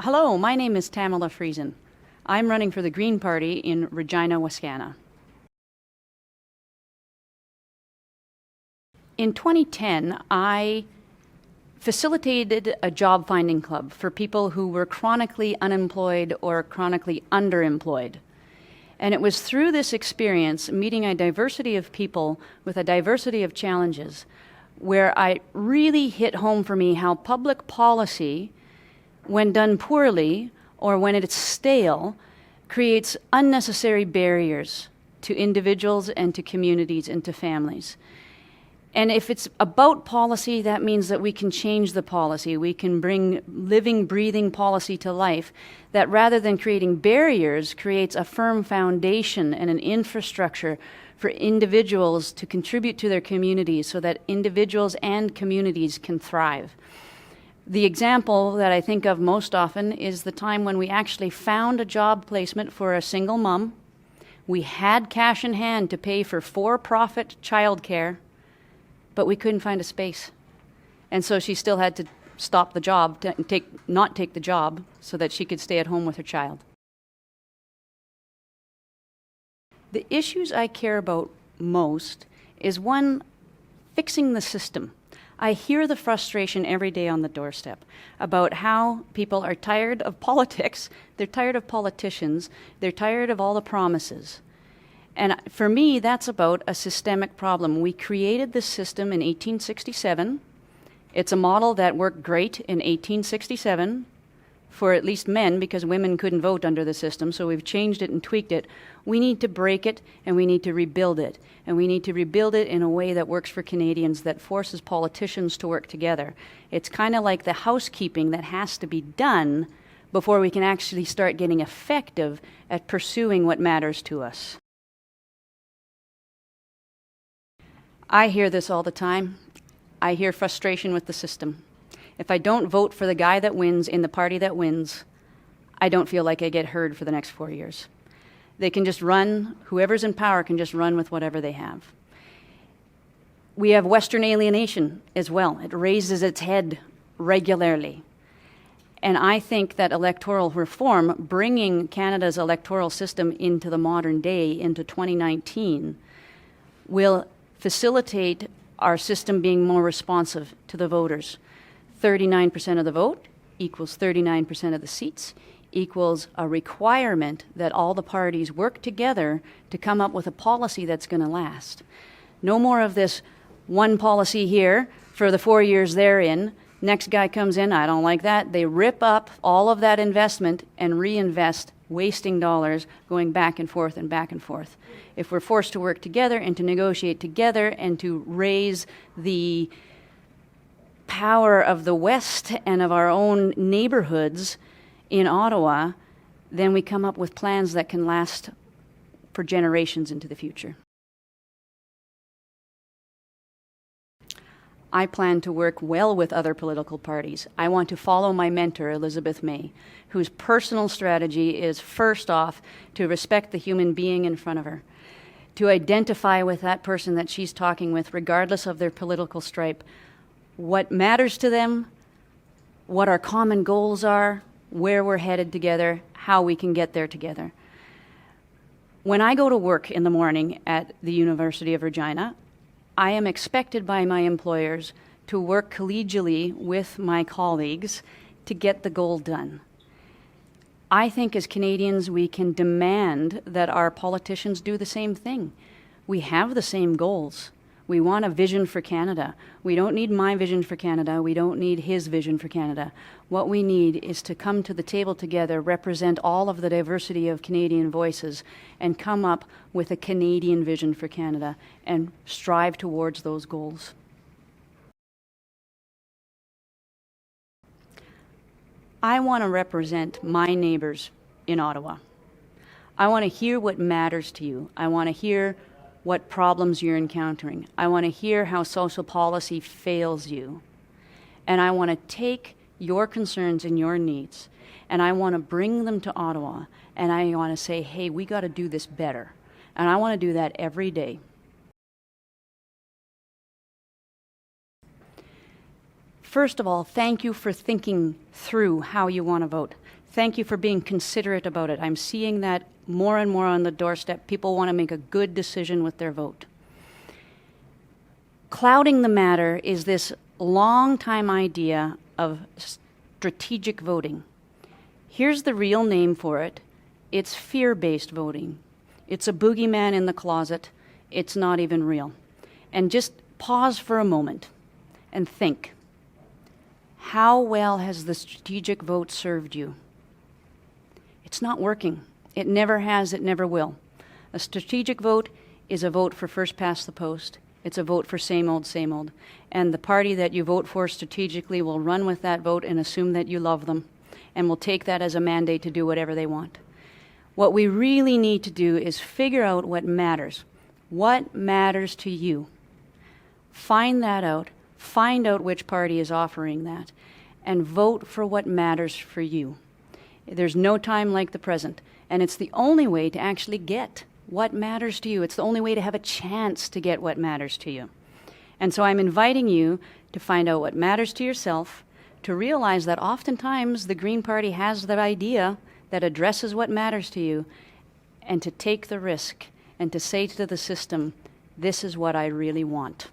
Hello, my name is Tamela Friesen. I'm running for the Green Party in Regina-Wascana. In 2010, I facilitated a job finding club for people who were chronically unemployed or chronically underemployed. And it was through this experience, meeting a diversity of people with a diversity of challenges, where I really hit home for me how public policy, when done poorly or when it's stale, creates unnecessary barriers to individuals and to communities and to families. And if it's about policy, that means that we can change the policy. We can bring living, breathing policy to life that, rather than creating barriers, creates a firm foundation and an infrastructure for individuals to contribute to their communities so that individuals and communities can thrive. The example that I think of most often is the time when we actually found a job placement for a single mom. We had cash in hand to pay for for-profit childcare, but we couldn't find a space. And so she still had to stop the job, not take the job, so that she could stay at home with her child. The issues I care about most is, one, fixing the system. I hear the frustration every day on the doorstep about how people are tired of politics, they're tired of politicians, they're tired of all the promises. And for me, that's about a systemic problem. We created this system in 1867. It's a model that worked great in 1867 for at least men, because women couldn't vote under the system, so we've changed it and tweaked it. We need to break it, and we need to rebuild it. And we need to rebuild it in a way that works for Canadians, that forces politicians to work together. It's kind of like the housekeeping that has to be done before we can actually start getting effective at pursuing what matters to us. I hear this all the time. I hear frustration with the system. If I don't vote for the guy that wins in the party that wins, I don't feel like I get heard for the next 4 years. They can just run, whoever's in power can just run with whatever they have. We have Western alienation as well. It raises its head regularly. And I think that electoral reform, bringing Canada's electoral system into the modern day, into 2019, will facilitate our system being more responsive to the voters. 39% of the vote equals 39% of the seats, equals a requirement that all the parties work together to come up with a policy that's going to last. No more of this one policy here for the 4 years they're in. Next guy comes in, I don't like that. They rip up all of that investment and reinvest, wasting dollars, going back and forth and back and forth. If we're forced to work together and to negotiate together and to raise the power of the West and of our own neighborhoods in Ottawa, then we come up with plans that can last for generations into the future. I plan to work well with other political parties. I want to follow my mentor, Elizabeth May, whose personal strategy is, first off, to respect the human being in front of her, to identify with that person that she's talking with, regardless of their political stripe, what matters to them, what our common goals are, where we're headed together, how we can get there together. When I go to work in the morning at the University of Regina, I am expected by my employers to work collegially with my colleagues to get the goal done. I think as Canadians we can demand that our politicians do the same thing. We have the same goals. We want a vision for Canada. We don't need my vision for Canada. We don't need his vision for Canada. What we need is to come to the table together, represent all of the diversity of Canadian voices, and come up with a Canadian vision for Canada and strive towards those goals. I want to represent my neighbors in Ottawa. I want to hear what matters to you. I want to hear what problems you're encountering. I want to hear how social policy fails you. And I want to take your concerns and your needs, and I want to bring them to Ottawa, and I want to say, hey, we got to do this better. And I want to do that every day. First of all, thank you for thinking through how you want to vote. Thank you for being considerate about it. I'm seeing that more and more on the doorstep. People want to make a good decision with their vote. Clouding the matter is this long-time idea of strategic voting. Here's the real name for it. It's fear-based voting. It's a boogeyman in the closet. It's not even real. And just pause for a moment and think. How well has the strategic vote served you? It's not working. It never has, it never will. A strategic vote is a vote for first past the post. It's a vote for same old, same old. And the party that you vote for strategically will run with that vote and assume that you love them and will take that as a mandate to do whatever they want. What we really need to do is figure out what matters. What matters to you? Find that out. Find out which party is offering that. And vote for what matters for you. There's no time like the present. And it's the only way to actually get what matters to you. It's the only way to have a chance to get what matters to you. And so I'm inviting you to find out what matters to yourself, to realize that oftentimes the Green Party has that idea that addresses what matters to you, and to take the risk and to say to the system, this is what I really want.